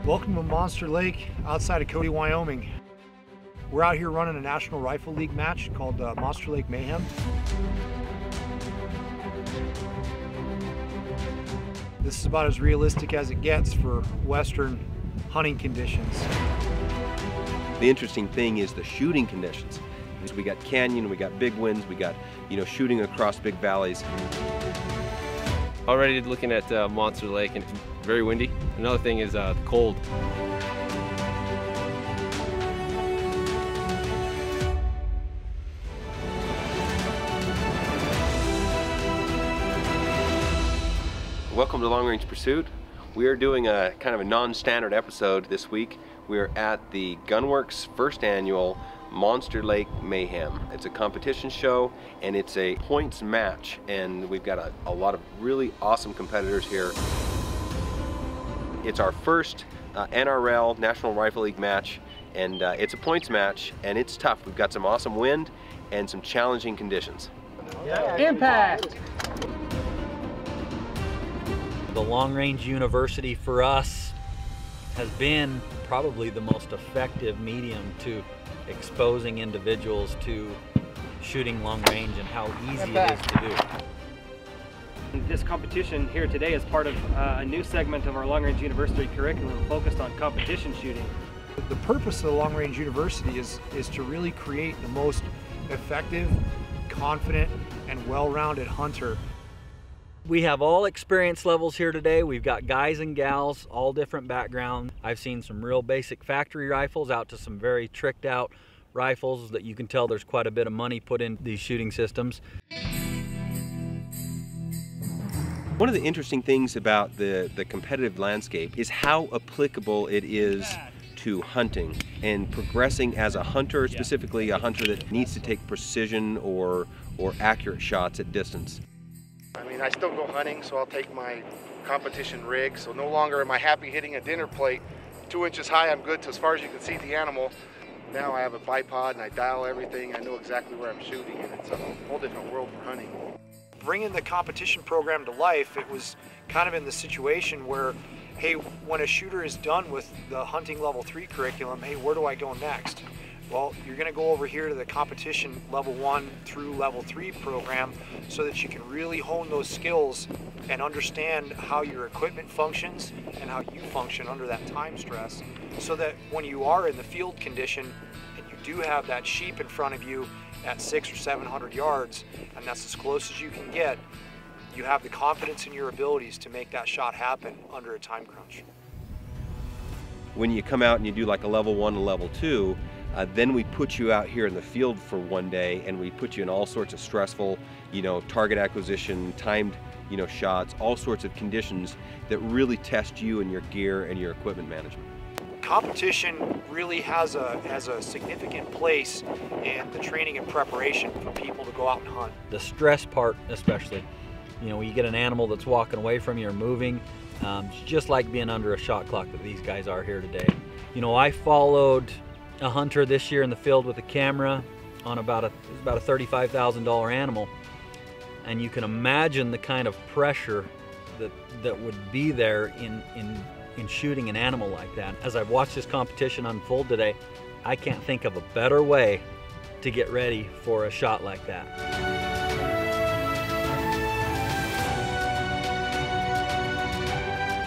Welcome to Monster Lake outside of Cody, Wyoming. We're out here running a National Rifle League match called Monster Lake Mayhem. This is about as realistic as it gets for Western hunting conditions. The interesting thing is the shooting conditions. We got canyon, we got big winds, we got, shooting across big valleys. Already looking at Monster Lake, and very windy. Another thing is the cold. Welcome to Long Range Pursuit. We are doing a kind of a non-standard episode this week. We are at the Gunwerks first annual Monster Lake Mayhem. It's a competition show and it's a points match, and we've got a lot of really awesome competitors here. It's our first NRL, National Rifle League match, and it's a points match, and it's tough. We've got some awesome wind and some challenging conditions. Impact! The Long Range University for us has been probably the most effective medium to exposing individuals to shooting long range and how easy it is to do. This competition here today is part of a new segment of our Long Range University curriculum focused on competition shooting. The purpose of the Long Range University is to really create the most effective, confident, and well-rounded hunter. We have all experience levels here today. We've got guys and gals, all different backgrounds. I've seen some real basic factory rifles out to some very tricked out rifles that you can tell there's quite a bit of money put in these shooting systems. One of the interesting things about the competitive landscape is how applicable it is to hunting and progressing as a hunter, specifically a hunter that needs to take precision or accurate shots at distance. I mean, I still go hunting, so I'll take my competition rig. So no longer am I happy hitting a dinner plate 2 inches high. I'm good to as far as you can see the animal. Now I have a bipod and I dial everything. I know exactly where I'm shooting, and it's a whole different world for hunting. Bringing the competition program to life, it was kind of in the situation where, hey, when a shooter is done with the hunting level 3 curriculum, hey, where do I go next? Well, you're going to go over here to the competition level 1 through level 3 program so that you can really hone those skills and understand how your equipment functions and how you function under that time stress, so that when you are in the field condition and you do have that sheep in front of you at 600 or 700 yards, and that's as close as you can get, you have the confidence in your abilities to make that shot happen under a time crunch. When you come out and you do like a level 1 and level 2, then we put you out here in the field for one day, and we put you in all sorts of stressful, target acquisition, timed, shots, all sorts of conditions that really test you and your gear and your equipment management. Competition really has a significant place in the training and preparation for people to go out and hunt. The stress part especially, when you get an animal that's walking away from you or moving, it's just like being under a shot clock that these guys are here today. I followed a hunter this year in the field with a camera on about a $35,000 animal, and you can imagine the kind of pressure that would be there in shooting an animal like that. As I've watched this competition unfold today, I can't think of a better way to get ready for a shot like that.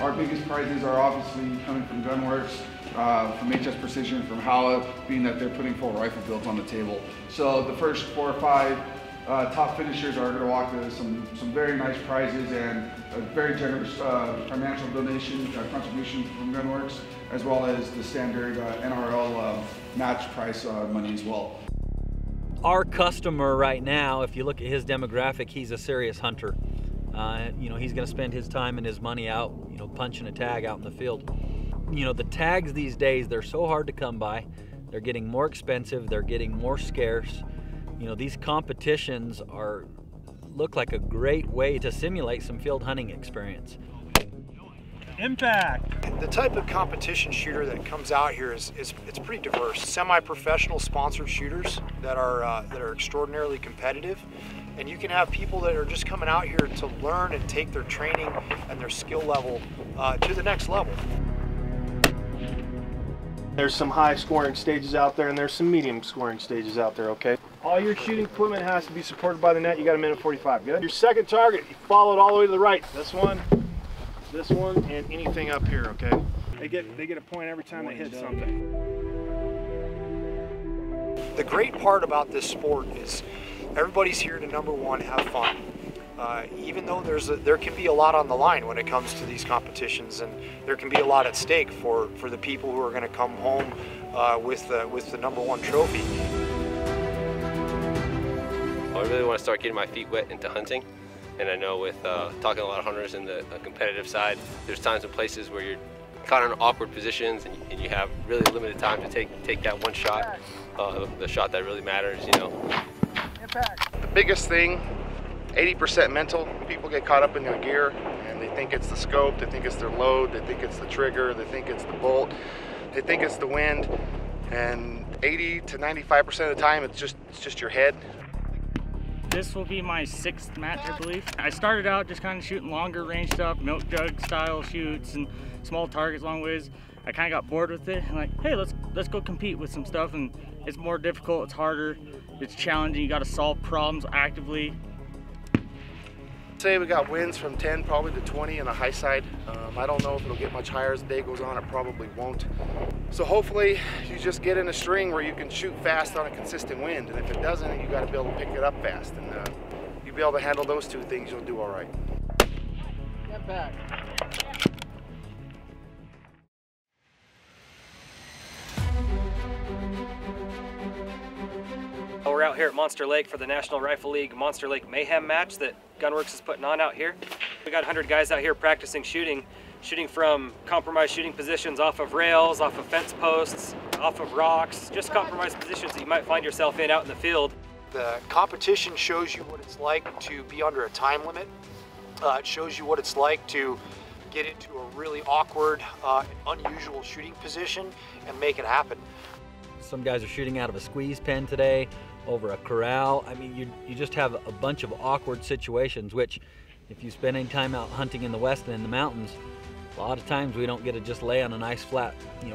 Our biggest prizes are obviously coming from Gunwerks, from HS Precision, from Howa, being that they're putting full rifle builds on the table. So the first 4 or 5 top finishers are going to walk to some very nice prizes and a very generous financial donation, contribution from Gunwerks, as well as the standard NRL match price money as well. Our customer right now, if you look at his demographic, he's a serious hunter. He's going to spend his time and his money out, punching a tag out in the field. The tags these days, they're so hard to come by. They're getting more expensive. They're getting more scarce. These competitions look like a great way to simulate some field hunting experience. Impact! The type of competition shooter that comes out here it's pretty diverse. Semi-professional sponsored shooters that are extraordinarily competitive, and you can have people that are just coming out here to learn and take their training and their skill level to the next level. There's some high scoring stages out there and there's some medium scoring stages out there, okay? All your shooting equipment has to be supported by the net. You got a minute 45, good? Your second target, you follow it all the way to the right. This one, and anything up here, okay? They get a point every time they hit something. The great part about this sport is everybody's here to, number one, have fun. Even though there can be a lot on the line when it comes to these competitions, and there can be a lot at stake for the people who are going to come home with the number one trophy. I really want to start getting my feet wet into hunting, and I know with talking to a lot of hunters in the competitive side, there's times and places where you're caught in awkward positions and you have really limited time to take that one shot, the shot that really matters, you know. The biggest thing, 80% mental. People get caught up in their gear and they think it's the scope, they think it's their load, they think it's the trigger, they think it's the bolt, they think it's the wind, and 80 to 95% of the time it's just your head. This will be my 6th match, I believe. I started out just kind of shooting longer range stuff, milk jug style shoots and small targets long ways. I kind of got bored with it and like, hey, let's go compete with some stuff. And it's more difficult, it's harder, it's challenging. You got to solve problems actively. Say we got winds from 10 probably to 20 on the high side. I don't know if it'll get much higher as the day goes on. It probably won't. So hopefully you just get in a string where you can shoot fast on a consistent wind, and if it doesn't, you got to be able to pick it up fast, and you'll be able to handle those two things, you'll do all right. Get back. We're out here at Monster Lake for the National Rifle League Monster Lake Mayhem match that Gunwerks is putting on out here. We got 100 guys out here practicing shooting from compromised shooting positions off of rails, off of fence posts, off of rocks, just compromised positions that you might find yourself in out in the field. The competition shows you what it's like to be under a time limit. It shows you what it's like to get into a really awkward, unusual shooting position and make it happen. Some guys are shooting out of a squeeze pen today, over a corral. I mean, you just have a bunch of awkward situations, which if you spend any time out hunting in the west and in the mountains, a lot of times we don't get to just lay on a nice flat,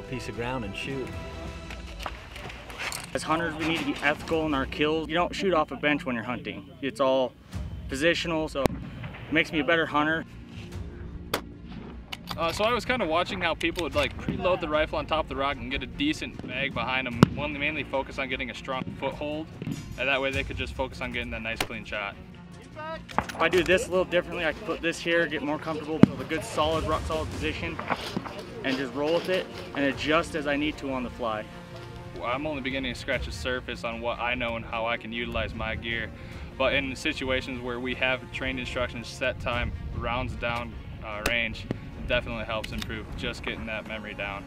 piece of ground and shoot. As hunters, we need to be ethical in our kills. You don't shoot off a bench when you're hunting. It's all positional, so it makes me a better hunter. So I was kind of watching how people would like preload the rifle on top of the rock and get a decent bag behind them. One, they mainly focus on getting a strong foothold, and that way they could just focus on getting that nice clean shot. If I do this a little differently, I can put this here, get more comfortable, build a good solid, rock solid position, and just roll with it and adjust as I need to on the fly. I'm only beginning to scratch the surface on what I know and how I can utilize my gear. But in situations where we have trained instructions, set time, rounds down range, it definitely helps improve just getting that memory down.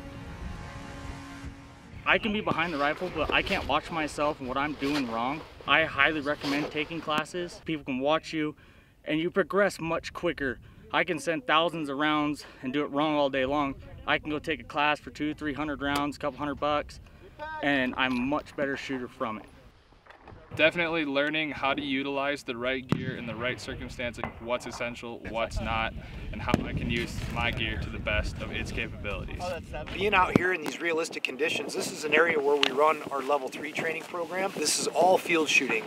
I can be behind the rifle, but I can't watch myself and what I'm doing wrong. I highly recommend taking classes. People can watch you and you progress much quicker. I can send thousands of rounds and do it wrong all day long. I can go take a class for 200-300 rounds, a couple $100, and I'm a much better shooter from it. Definitely learning how to utilize the right gear in the right circumstances, what's essential, what's not, and how I can use my gear to the best of its capabilities. Being out here in these realistic conditions, this is an area where we run our level 3 training program. This is all field shooting.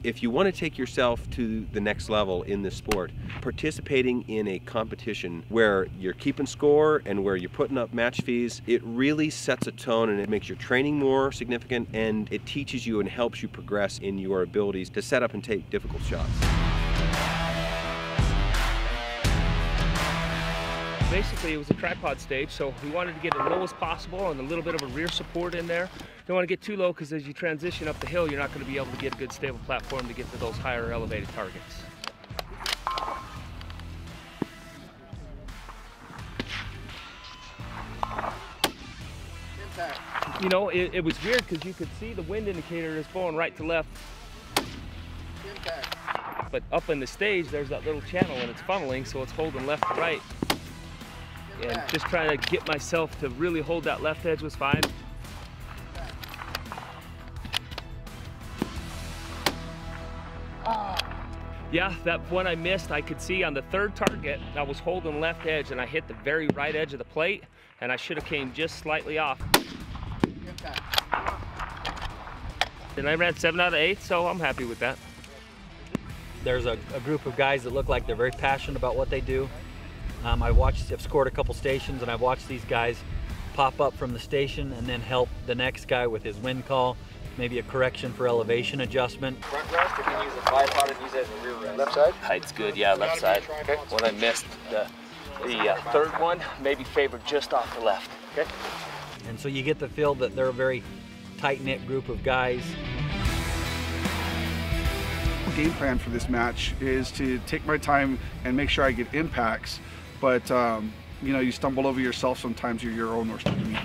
If you want to take yourself to the next level in this sport, participating in a competition where you're keeping score and where you're putting up match fees, it really sets a tone and it makes your training more significant, and it teaches you and helps you progress in your abilities to set up and take difficult shots. Basically, it was a tripod stage, so we wanted to get as low as possible and a little bit of a rear support in there. Don't want to get too low because as you transition up the hill, you're not going to be able to get a good stable platform to get to those higher elevated targets. You know, it was weird because you could see the wind indicator is going right to left. But up in the stage, there's that little channel and it's funneling, so it's holding left to right. And just trying to get myself to really hold that left edge was fine. Yeah, that one I missed, I could see on the third target, I was holding left edge and I hit the very right edge of the plate and I should have came just slightly off. And I ran 7 out of 8, so I'm happy with that. There's a group of guys that look like they're very passionate about what they do. I've scored a couple stations, and I've watched these guys pop up from the station and then help the next guy with his wind call, maybe a correction for elevation adjustment. Front rest, if you use a bipod and use it as a rear rest. Left side? Height's good, yeah, left side. Okay. When I missed the third one, maybe favored just off the left. Okay. And so you get the feel that they're a very tight-knit group of guys. The game plan for this match is to take my time and make sure I get impacts, but you know, you stumble over yourself sometimes, you're your own worst enemy.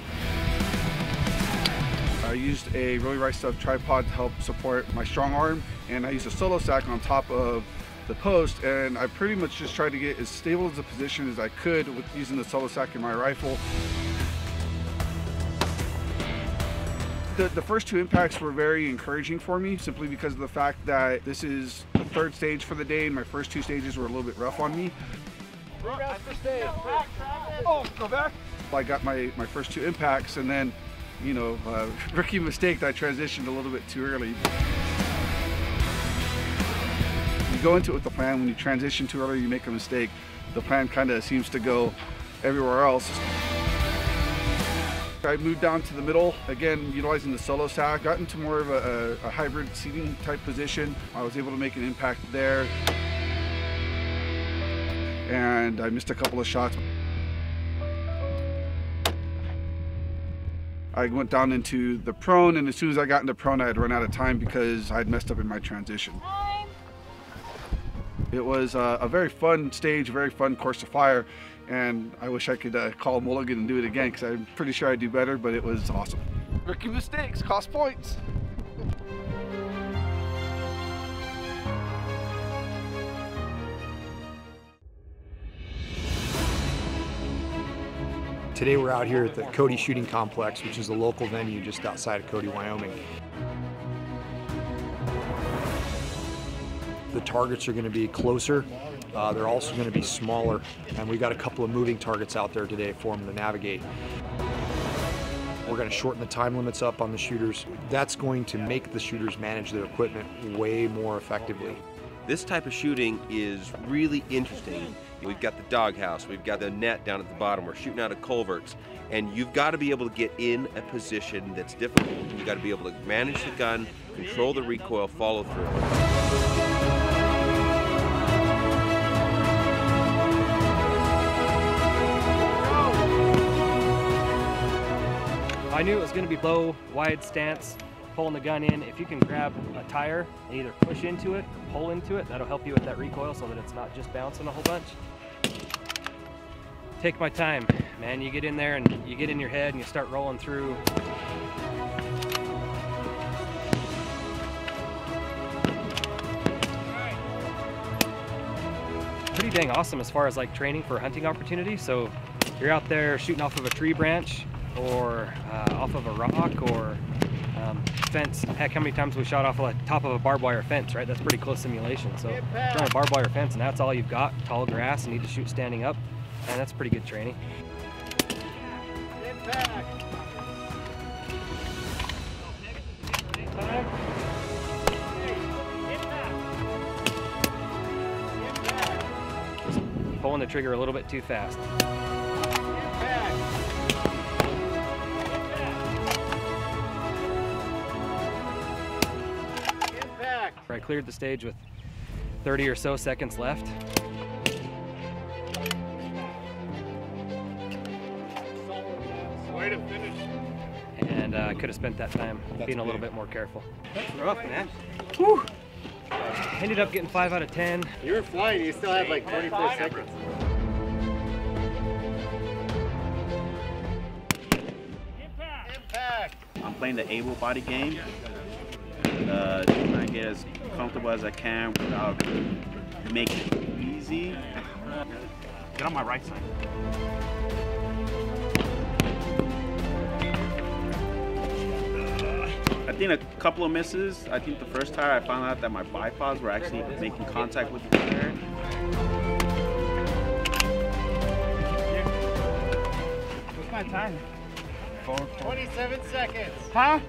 I used a really right stuff tripod to help support my strong arm, and I used a solo sack on top of the post, and I pretty much just tried to get as stable as a position as I could with using the solo sack in my rifle. The first 2 impacts were very encouraging for me, simply because of the fact that this is the 3rd stage for the day, and my first 2 stages were a little bit rough on me. Oh, go back. I got my first 2 impacts, and then, you know, rookie mistake that I transitioned a little bit too early. You go into it with the plan. When you transition too early, you make a mistake. The plan kind of seems to go everywhere else. I moved down to the middle, again utilizing the solo sack, got into more of a hybrid seating type position. I was able to make an impact there, and I missed a couple of shots. I went down into the prone, and as soon as I got into prone, I had run out of time because I had messed up in my transition. It was a very fun stage, a very fun course to fire, and I wish I could call a mulligan and do it again, because I'm pretty sure I'd do better, but it was awesome. Rookie mistakes cost points. Today we're out here at the Cody Shooting Complex, which is a local venue just outside of Cody, Wyoming. The targets are going to be closer. They're also going to be smaller, and we've got a couple of moving targets out there today for them to navigate. We're going to shorten the time limits up on the shooters. That's going to make the shooters manage their equipment way more effectively. This type of shooting is really interesting. We've got the doghouse, we've got the net down at the bottom, we're shooting out of culverts, and you've got to be able to get in a position that's difficult. You've got to be able to manage the gun, control the recoil, follow through. I knew it was going to be low, wide stance, pulling the gun in. If you can grab a tire and either push into it or pull into it, that'll help you with that recoil so that it's not just bouncing a whole bunch. Take my time, man. You get in there and you get in your head and you start rolling through. Pretty dang awesome as far as like training for a hunting opportunity. So you're out there shooting off of a tree branch or off of a rock or fence. Heck, how many times we shot off the top of a barbed wire fence, right? That's pretty close simulation. So you're on a barbed wire fence and that's all you've got, tall grass, and need to shoot standing up, and that's pretty good training. Pulling the trigger a little bit too fast. I cleared the stage with 30 or so seconds left. Way to finish. And I could have spent that time being a little bit more careful. That's rough, man. Whew. Ended up getting 5 out of 10. You were flying, you still had like 24 seconds. Impact! I'm playing the able body game. Trying to get as comfortable as I can without making it easy. Get on my right side. I think a couple of misses. I think the first tire I found out that my bipods were actually making contact with each other. What's my time? 27 seconds. Huh?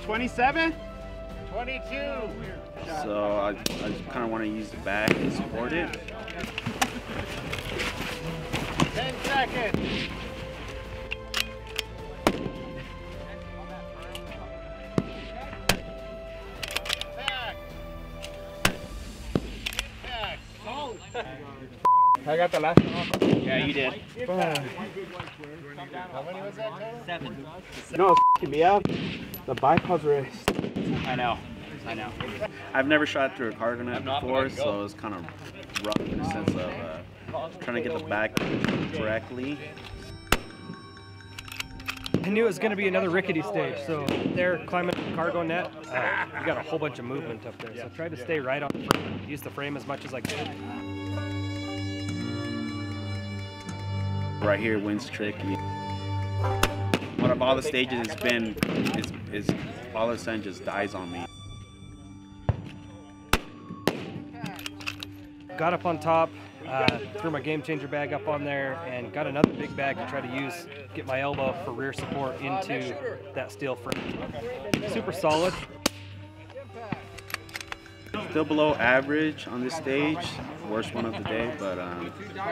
27? 22. So I just kind of want to use the bag to support it. 10 seconds. I got the last one. Yeah, you did. How many was that total? 7. No, f***ing me up. The bipods were... I know. I've never shot through a cargo net before, so it's kind of rough in the sense of trying to get the bag correctly. I knew it was going to be another rickety stage, so there, climbing the cargo net, you got a whole bunch of movement up there, so I tried to stay right on the frame, use the frame as much as I could. Right here, wind's tricky. Out of all the stages it's been, it's all of a sudden just dies on me. Got up on top, threw my game changer bag up on there, and got another big bag to try to get my elbow for rear support into that steel frame. Super solid. Still below average on this stage, worst one of the day, but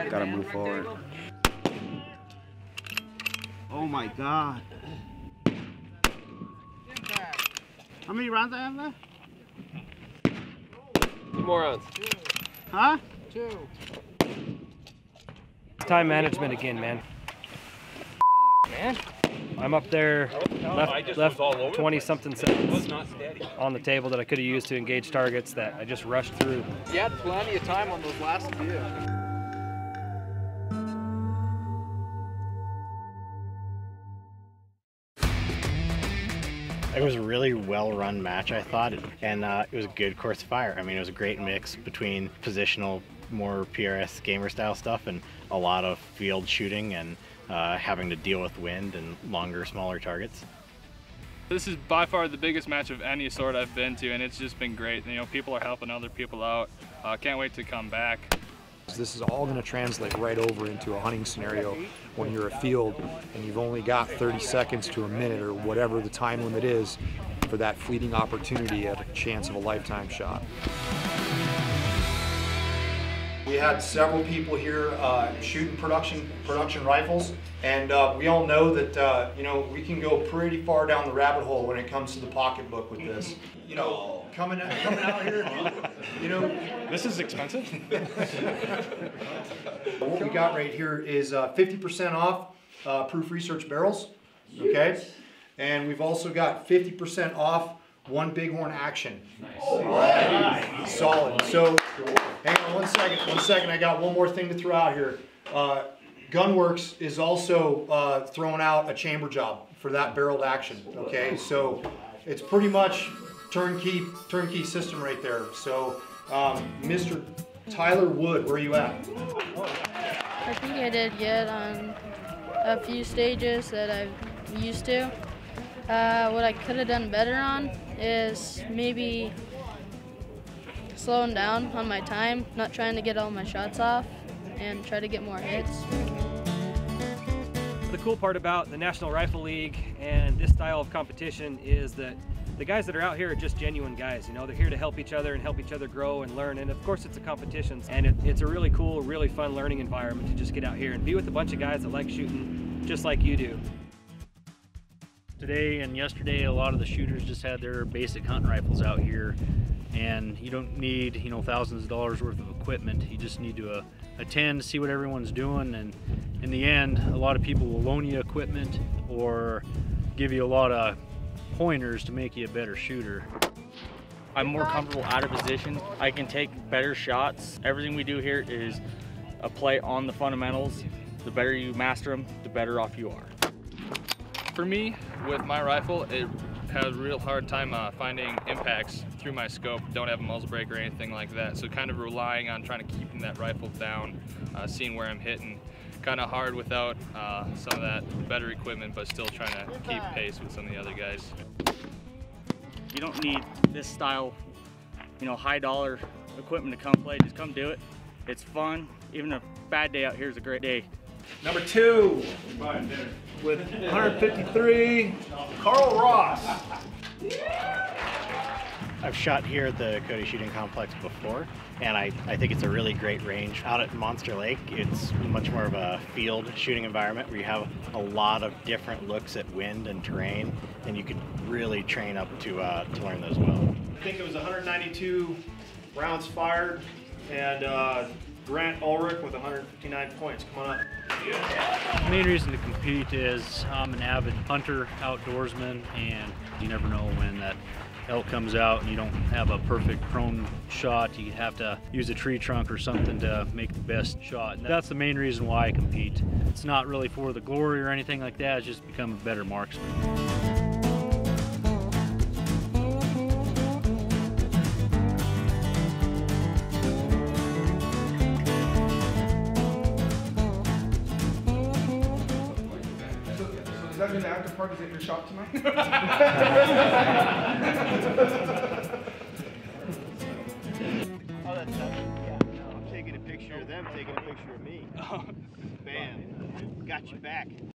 gotta move forward. Oh my God. How many rounds I have left? 2 more rounds. Huh? 2. Time management again, man. I'm up there, left 20-something seconds on the table that I could have used to engage targets that I just rushed through. You had plenty of time on those last few. It was a really well-run match, I thought, and it was a good course of fire. I mean, it was a great mix between positional, more PRS gamer-style stuff and a lot of field shooting and having to deal with wind and longer, smaller targets. This is by far the biggest match of any sort I've been to, and it's just been great. You know, people are helping other people out. Can't wait to come back. This is all going to translate right over into a hunting scenario when you're afield and you've only got 30 seconds to a minute or whatever the time limit is for that fleeting opportunity at a chance of a lifetime shot. We had several people here shooting production rifles, and we all know that you know, we can go pretty far down the rabbit hole when it comes to the pocketbook with this. You know, coming out here, you know, this is expensive. What we got right here is 50% off Proof Research barrels, okay, and we've also got 50% off One Bighorn Action. Nice. Solid. So, hang on one second. I got one more thing to throw out here. Gunwerks is also throwing out a chamber job for that barreled action. Okay, so it's pretty much turnkey system right there. So, Mr. Tyler Wood, where are you at? I think I did good on a few stages that I've used to. What I could have done better on is maybe slowing down on my time, not trying to get all my shots off, and try to get more hits. The cool part about the National Rifle League and this style of competition is that the guys that are out here are just genuine guys. You know, they're here to help each other and help each other grow and learn. And of course, it's a competition, and it's a really cool, really fun learning environment to just get out here and be with a bunch of guys that like shooting just like you do. Today and yesterday, a lot of the shooters just had their basic hunting rifles out here, and you don't need, you know, thousands of dollars worth of equipment. You just need to attend, see what everyone's doing, and in the end, a lot of people will loan you equipment or give you a lot of pointers to make you a better shooter. I'm more comfortable out of position. I can take better shots. Everything we do here is a play on the fundamentals. The better you master them, the better off you are. For me, with my rifle, it has a real hard time finding impacts through my scope. Don't have a muzzle brake or anything like that, so kind of relying on trying to keep that rifle down, seeing where I'm hitting. Kind of hard without some of that better equipment, but still trying to keep pace with some of the other guys. You don't need this style, you know, high dollar equipment to come play. Just come do it. It's fun. Even a bad day out here is a great day Number 2, with 153, Carl Ross. I've shot here at the Cody Shooting Complex before, and I think it's a really great range. Out at Monster Lake, it's much more of a field shooting environment where you have a lot of different looks at wind and terrain, and you could really train up to learn those well. I think it was 192 rounds fired, and Grant Ulrich with 159 points. Come on up. The main reason to compete is I'm an avid hunter, outdoorsman, and you never know when that elk comes out and you don't have a perfect prone shot. You have to use a tree trunk or something to make the best shot. And that's the main reason why I compete. It's not really for the glory or anything like that, it's just become a better marksman. Does that mean the after party's at your shop tonight? Oh, that's yeah. I'm taking a picture of them, taking a picture of me. Bam. Got you back.